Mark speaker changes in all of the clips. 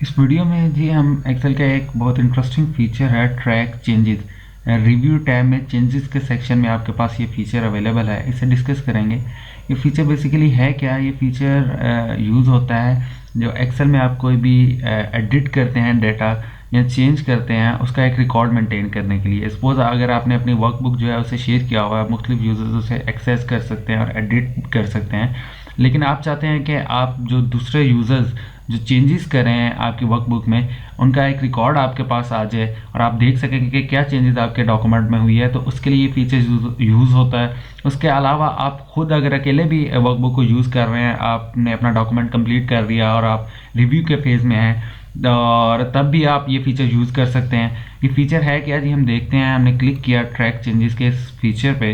Speaker 1: इस वीडियो में जी हम एक्सेल का एक बहुत इंटरेस्टिंग फीचर है ट्रैक चेंजेस। रिव्यू टैब में चेंजेस के सेक्शन में आपके पास ये फीचर अवेलेबल है, इसे डिस्कस करेंगे। ये फीचर बेसिकली है क्या? ये फीचर यूज़ होता है जो एक्सेल में आप कोई भी एडिट करते हैं डेटा या चेंज करते हैं, उसका एक रिकॉर्ड मेंटेन करने के लिए। सपोज अगर आपने अपनी वर्कबुक जो है उसे शेयर किया हुआ है, मुख्तलिफ यूज़र्स उसे एक्सेस कर सकते हैं और एडिट कर सकते हैं, लेकिन आप चाहते हैं कि आप जो दूसरे यूज़र्स जो चेंजेस कर रहे हैं आपकी वर्कबुक में, उनका एक रिकॉर्ड आपके पास आ जाए और आप देख सकें कि क्या चेंजेस आपके डॉक्यूमेंट में हुई है, तो उसके लिए ये फीचर यूज़ होता है। उसके अलावा आप खुद अगर अकेले भी वर्कबुक को यूज़ कर रहे हैं, आपने अपना डॉक्यूमेंट कंप्लीट कर दिया और आप रिव्यू के फेज़ में हैं, और तब भी आप ये फीचर यूज़ कर सकते हैं। ये फीचर है क्या जी? हम देखते हैं। हमने क्लिक किया ट्रैक चेंजेस के इस फीचर पे,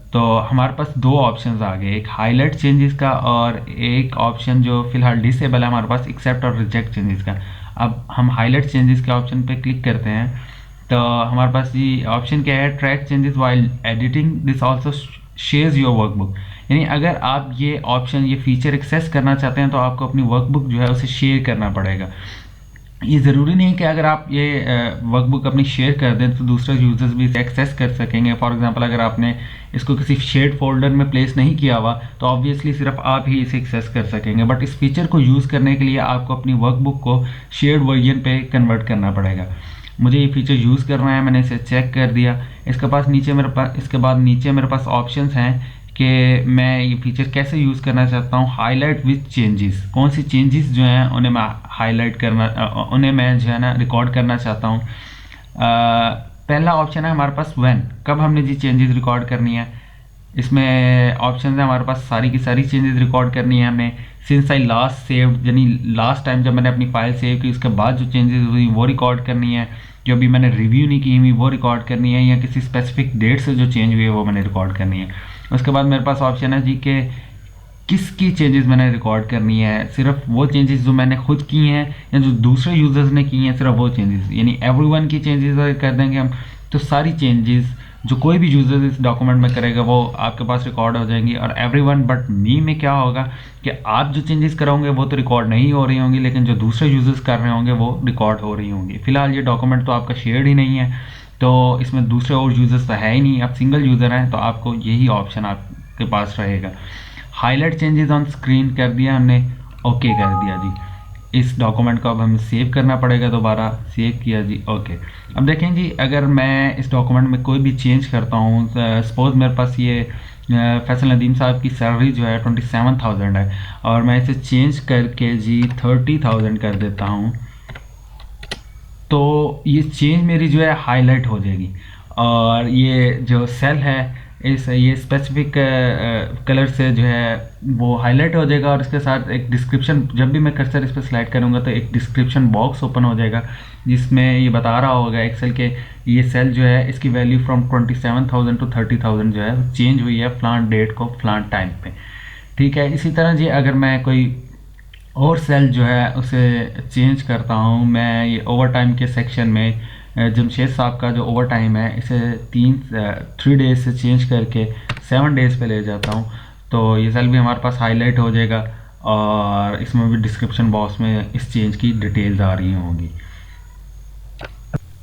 Speaker 1: तो हमारे पास दो ऑप्शंस आ गए, एक हाईलाइट चेंजेस का और एक ऑप्शन जो फिलहाल डिसेबल है हमारे पास, एक्सेप्ट और रिजेक्ट चेंजेस का। अब हम हाईलाइट चेंजेस के ऑप्शन पे क्लिक करते हैं, तो हमारे पास ये ऑप्शन क्या है, track changes while editing this also shares your workbook. यानी अगर आप ये ऑप्शन, ये फीचर एक्सेस करना चाहते हैं तो आपको अपनी वर्कबुक जो है उसे शेयर करना पड़ेगा। ये ज़रूरी नहीं कि अगर आप ये वर्कबुक अपनी शेयर कर दें तो दूसरे यूज़र्स भी इसे एक्सेस कर सकेंगे। फॉर एग्जांपल अगर आपने इसको किसी शेयर्ड फोल्डर में प्लेस नहीं किया हुआ तो ऑब्वियसली सिर्फ आप ही इसे एक्सेस कर सकेंगे, बट इस फीचर को यूज़ करने के लिए आपको अपनी वर्कबुक को शेयर्ड वर्जन पे कन्वर्ट करना पड़ेगा। मुझे ये फीचर यूज़ करना है, मैंने इसे चेक कर दिया। इसके बाद नीचे मेरे पास ऑप्शंस हैं कि मैं ये फीचर कैसे यूज़ करना चाहता हूँ। हाईलाइट विथ चेंजेस, कौन सी चेंजेस जो हैं उन्हें मैं हाईलाइट करना, उन्हें मैं जो है ना रिकॉर्ड करना चाहता हूँ। पहला ऑप्शन है हमारे पास व्हेन, कब हमने जी चेंजेस रिकॉर्ड करनी है। इसमें ऑप्शन है हमारे पास सारी की सारी चेंजेस रिकॉर्ड करनी है हमने। सिंस आई लास्ट सेव्ड, यानी लास्ट टाइम जब मैंने अपनी फाइल सेव की उसके बाद जो चेंजेस हुई वो रिकॉर्ड करनी है। जो अभी मैंने रिव्यू नहीं की हुई वो रिकॉर्ड करनी है, या किसी स्पेसिफिक डेट से जो चेंज हुई है वो मैंने रिकॉर्ड करनी है। उसके बाद मेरे पास ऑप्शन है जी कि किसकी चेंजेस मैंने रिकॉर्ड करनी है, सिर्फ वो चेंजेस जो मैंने खुद की हैं या जो दूसरे यूजर्स ने की हैं, सिर्फ वो चेंजेस। यानी एवरीवन की चेंजेस अगर कर देंगे हम तो सारी चेंजेस जो कोई भी यूजर इस डॉक्यूमेंट में करेगा वो आपके पास रिकॉर्ड हो जाएंगी। और एवरीवन बट मी में क्या होगा कि आप जो चेंजेस कराओगे वो तो रिकॉर्ड नहीं हो रही होंगी, लेकिन जो दूसरे यूजर्स कर रहे होंगे वो रिकॉर्ड हो रही होंगी। फिलहाल ये डॉक्यूमेंट तो आपका शेयर्ड ही नहीं है, तो इसमें दूसरे और यूजर्स तो है ही नहीं, आप सिंगल यूज़र हैं, तो आपको यही ऑप्शन आपके पास रहेगा। हाईलाइट चेंजेस ऑन स्क्रीन कर दिया हमने, ओके कर दिया जी। इस डॉक्यूमेंट को अब हमें सेव करना पड़ेगा, दोबारा सेव किया जी, ओके। अब देखें जी, अगर मैं इस डॉक्यूमेंट में कोई भी चेंज करता हूँ, सपोज मेरे पास ये फैसल नदीम साहब की सैलरी जो है 27,000 है और मैं इसे चेंज करके जी 30,000 कर देता हूँ, तो ये चेंज मेरी जो है हाईलाइट हो जाएगी और ये जो सेल है ये स्पेसिफिक कलर से जो है वो हाईलाइट हो जाएगा। और इसके साथ एक डिस्क्रिप्शन, जब भी मैं कर्सर इस पर स्लाइड करूँगा तो एक डिस्क्रिप्शन बॉक्स ओपन हो जाएगा जिसमें ये बता रहा होगा एक्सेल के ये सेल जो है इसकी वैल्यू फ्रॉम 27,000 टू 30,000 जो है चेंज हुई है फ्लान डेट को फ्लान टाइम पे। ठीक है, इसी तरह जी अगर मैं कोई और सेल जो है उसे चेंज करता हूँ, मैं ये ओवर टाइम के सेक्शन में जमशेद साहब का जो ओवर टाइम है इसे 3 डेज से चेंज करके 7 डेज पे ले जाता हूँ, तो ये सेल भी हमारे पास हाईलाइट हो जाएगा और इसमें भी डिस्क्रिप्शन बॉक्स में इस चेंज की डिटेल्स आ रही होंगी।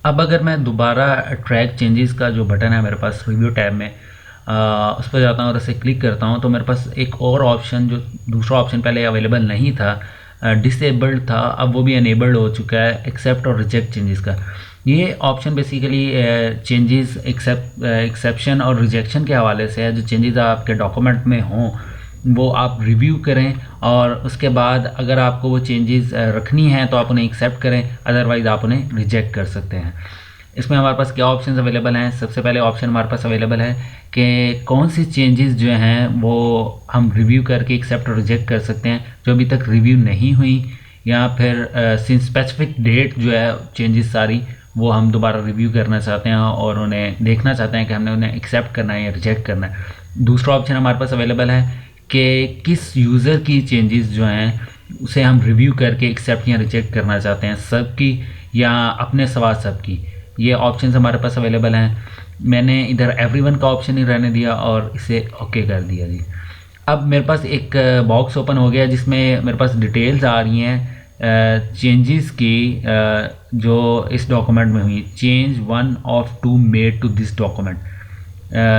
Speaker 1: अब अगर मैं दोबारा ट्रैक चेंजेस का जो बटन है मेरे पास रिव्यू टैब में, उस पर जाता हूँ और इसे क्लिक करता हूँ, तो मेरे पास एक और ऑप्शन, जो दूसरा ऑप्शन पहले अवेलेबल नहीं था, डिसेबल्ड था, अब वो भी अनेबल्ड हो चुका है, एक्सेप्ट और रिजेक्ट चेंजेस का। ये ऑप्शन बेसिकली चेंजेस एक्सेप्शन और रिजेक्शन के हवाले से है। जो चेंजेस आपके डॉक्यूमेंट में हों वो आप रिव्यू करें और उसके बाद अगर आपको वो चेंजेस रखनी हैं तो आप उन्हें एक्सेप्ट करें, अदरवाइज़ आप उन्हें रिजेक्ट कर सकते हैं। इसमें हमारे पास क्या ऑप्शंस अवेलेबल हैं? सबसे पहले ऑप्शन हमारे पास अवेलेबल है कि कौन सी चेंजेस जो हैं वो हम रिव्यू करके एक्सेप्ट और रिजेक्ट कर सकते हैं, जो अभी तक रिव्यू नहीं हुई, या फिर सिंस स्पेसिफिक डेट जो है चेंजेस सारी वो हम दोबारा रिव्यू करना चाहते हैं और उन्हें देखना चाहते हैं कि हमने उन्हें एक्सेप्ट करना है या रिजेक्ट करना है। दूसरा ऑप्शन हमारे पास अवेलेबल है कि किस यूज़र की चेंजेस जो हैं उसे हम रिव्यू करके एक्सेप्ट या रिजेक्ट करना चाहते हैं, सबकी या अपने सवा सबकी। ये ऑप्शंस हमारे पास अवेलेबल हैं। मैंने इधर एवरीवन का ऑप्शन ही रहने दिया और इसे ओके कर दिया जी। अब मेरे पास एक बॉक्स ओपन हो गया जिसमें मेरे पास डिटेल्स आ रही हैं चेंजेस की जो इस डॉक्यूमेंट में हुई, change 1 of 2 made to this document,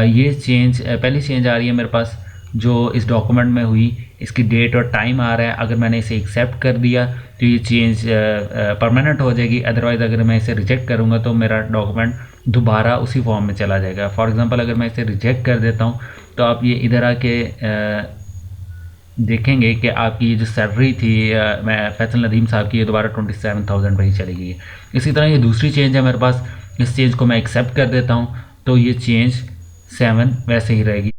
Speaker 1: ये चेंज पहली चेंज आ रही है मेरे पास जो इस डॉक्यूमेंट में हुई, इसकी डेट और टाइम आ रहा है। अगर मैंने इसे एक्सेप्ट कर दिया तो ये चेंज परमानेंट हो जाएगी, अदरवाइज़ अगर मैं इसे रिजेक्ट करूँगा तो मेरा डॉक्यूमेंट दोबारा उसी फॉर्म में चला जाएगा। फॉर एग्जांपल अगर मैं इसे रिजेक्ट कर देता हूँ तो आप ये इधर आके देखेंगे कि आपकी ये जो सैलरी थी मैं फैसल नदीम साहब की, ये दोबारा 27,000 पर ही चली गई है। इसी तरह ये दूसरी चेंज है मेरे पास, इस चेंज को मैं एक्सेप्ट कर देता हूँ तो ये चेंज 7 वैसे ही रहेगी।